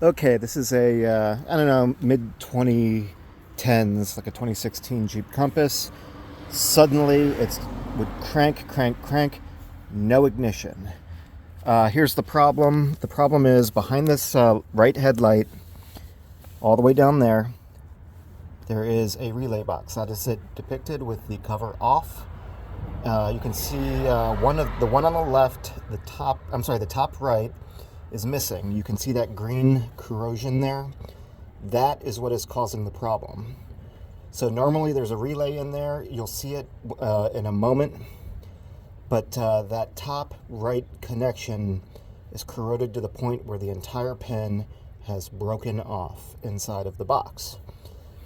Okay, this is a, I don't know, mid 2010s, like a 2016 Jeep Compass. Suddenly, it would crank, crank, crank, no ignition. Here's the problem. The problem is behind this right headlight, all the way down there, there is a relay box. That is it depicted with the cover off. You can see the one on the left, the top right is missing. You can see that green corrosion there. That is what is causing the problem. So normally there's a relay in there. You'll see it in a moment, but that top right connection is corroded to the point where the entire pin has broken off inside of the box.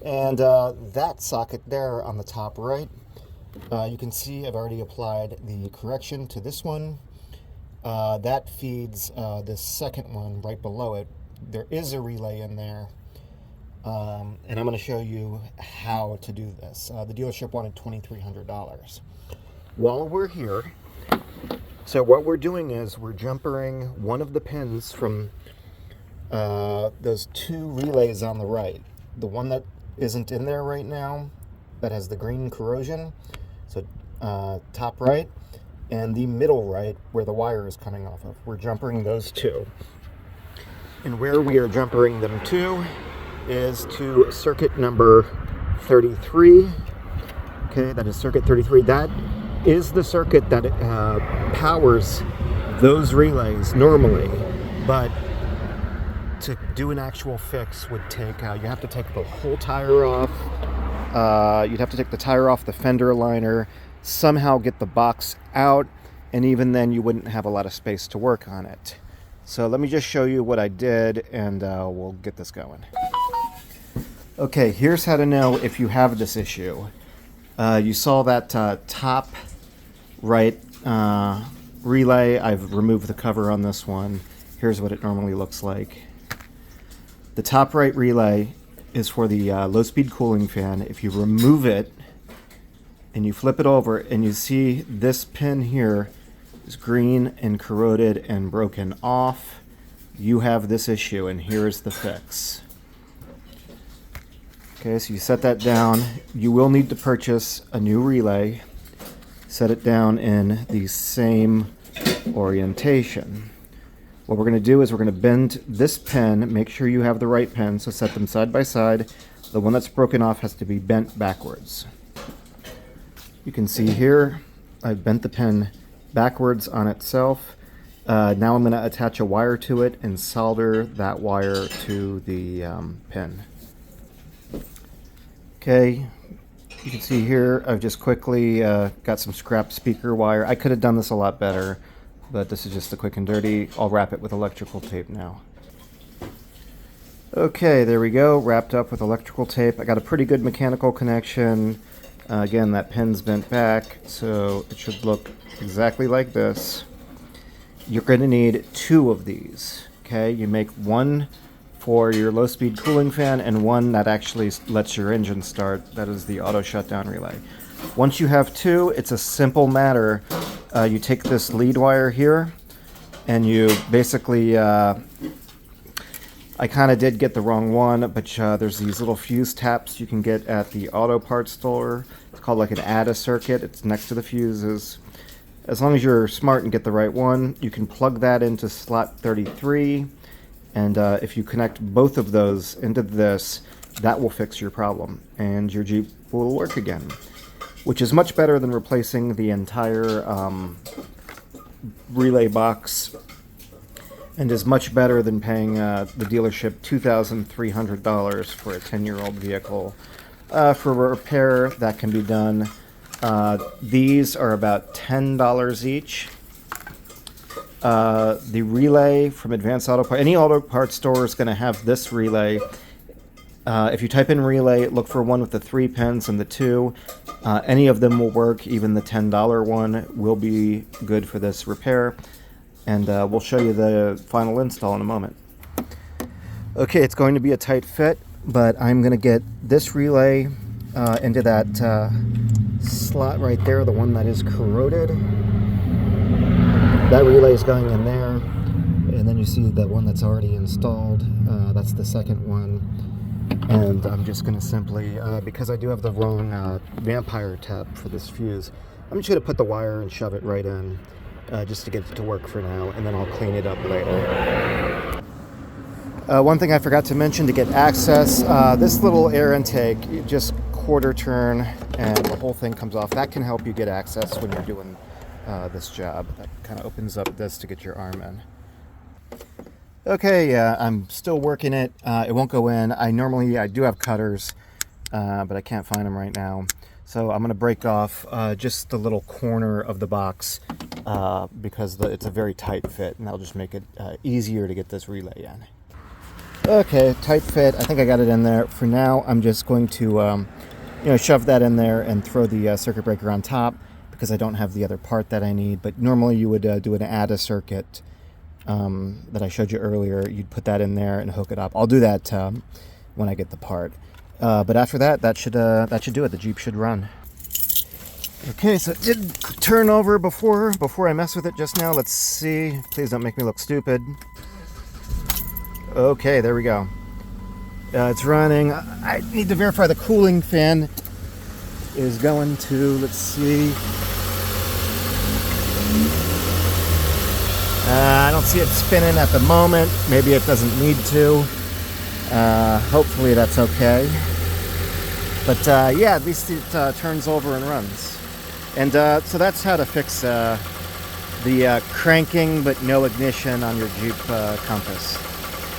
And that socket there on the top right, you can see I've already applied the correction to this one. That feeds this second one right below it. There is a relay in there, and I'm going to show you how to do this. The dealership wanted $2,300. While we're here, so what we're doing is we're jumpering one of the pins from those two relays on the right. The one that isn't in there right now, that has the green corrosion, so top right, and the middle right where the wire is coming off of. We're jumpering those two. And where we are jumpering them to is to circuit number 33. Okay, that is circuit 33. That is the circuit that powers those relays normally, but to do an actual fix would take, you have to take the whole tire off. You'd have to take the tire off the fender liner, somehow get the box out, and even then you wouldn't have a lot of space to work on it. So let me just show you what I did, and we'll get this going. Okay, here's how to know if you have this issue. You saw that top right relay. I've removed the cover on this one. Here's what it normally looks like. The top right relay is for the low-speed cooling fan. If you remove it and you flip it over and you see this pin here is green and corroded and broken off, you have this issue, and here is the fix. Okay, so you set that down. You will need to purchase a new relay. Set it down in the same orientation. What we're going to do is we're going to bend this pin, make sure you have the right pin, so set them side by side. The one that's broken off has to be bent backwards. You can see here, I've bent the pin backwards on itself. Now I'm going to attach a wire to it and solder that wire to the pin. Okay, you can see here I've just quickly got some scrap speaker wire. I could have done this a lot better, but this is just the quick and dirty. I'll wrap it with electrical tape now. Okay, there we go, wrapped up with electrical tape. I got a pretty good mechanical connection. Again, that pin's bent back, so it should look exactly like this. You're going to need two of these. Okay, you make one for your low-speed cooling fan and one that actually lets your engine start. That is the auto shutdown relay. Once you have two, it's a simple matter. You take this lead wire here and you basically, I kind of did get the wrong one, but there's these little fuse taps you can get at the auto parts store. It's called like an ADA circuit. It's next to the fuses. As long as you're smart and get the right one, you can plug that into slot 33. And if you connect both of those into this, that will fix your problem and your Jeep will work again, which is much better than replacing the entire relay box, and is much better than paying the dealership $2,300 for a 10-year-old vehicle. For repair, that can be done. These are about $10 each. The relay from Advanced Auto Parts, any auto parts store is going to have this relay. If you type in relay, look for one with the 3 pins and the 2. Any of them will work. Even the $10 one will be good for this repair. And we'll show you the final install in a moment. Okay, it's going to be a tight fit, but I'm going to get this relay into that slot right there, the one that is corroded. That relay is going in there, and then you see the one that's already installed. That's the second one. And I'm just going to simply, because I do have the wrong vampire tab for this fuse, I'm just going to put the wire and shove it right in, just to get it to work for now, and then I'll clean it up later. One thing I forgot to mention to get access, this little air intake, you just quarter turn and the whole thing comes off. That can help you get access when you're doing this job. That kind of opens up this to get your arm in. Okay, I'm still working it. It won't go in. I do have cutters, but I can't find them right now. So I'm going to break off just the little corner of the box because it's a very tight fit, and that'll just make it easier to get this relay in. Okay, tight fit. I think I got it in there. For now, I'm just going to shove that in there and throw the circuit breaker on top because I don't have the other part that I need. But normally you would do an ADA circuit that I showed you earlier. You'd put that in there and hook it up. I'll do that when I get the part. But after that should do it. The Jeep should run. Okay, so it did turn over before I mess with it just now. Let's see. Please don't make me look stupid. Okay, there we go. It's running. I need to verify the cooling fan is going to, let's see. I don't see it spinning at the moment. Maybe it doesn't need to. Hopefully that's okay. But yeah, at least it turns over and runs. And so that's how to fix the cranking but no ignition on your Jeep Compass.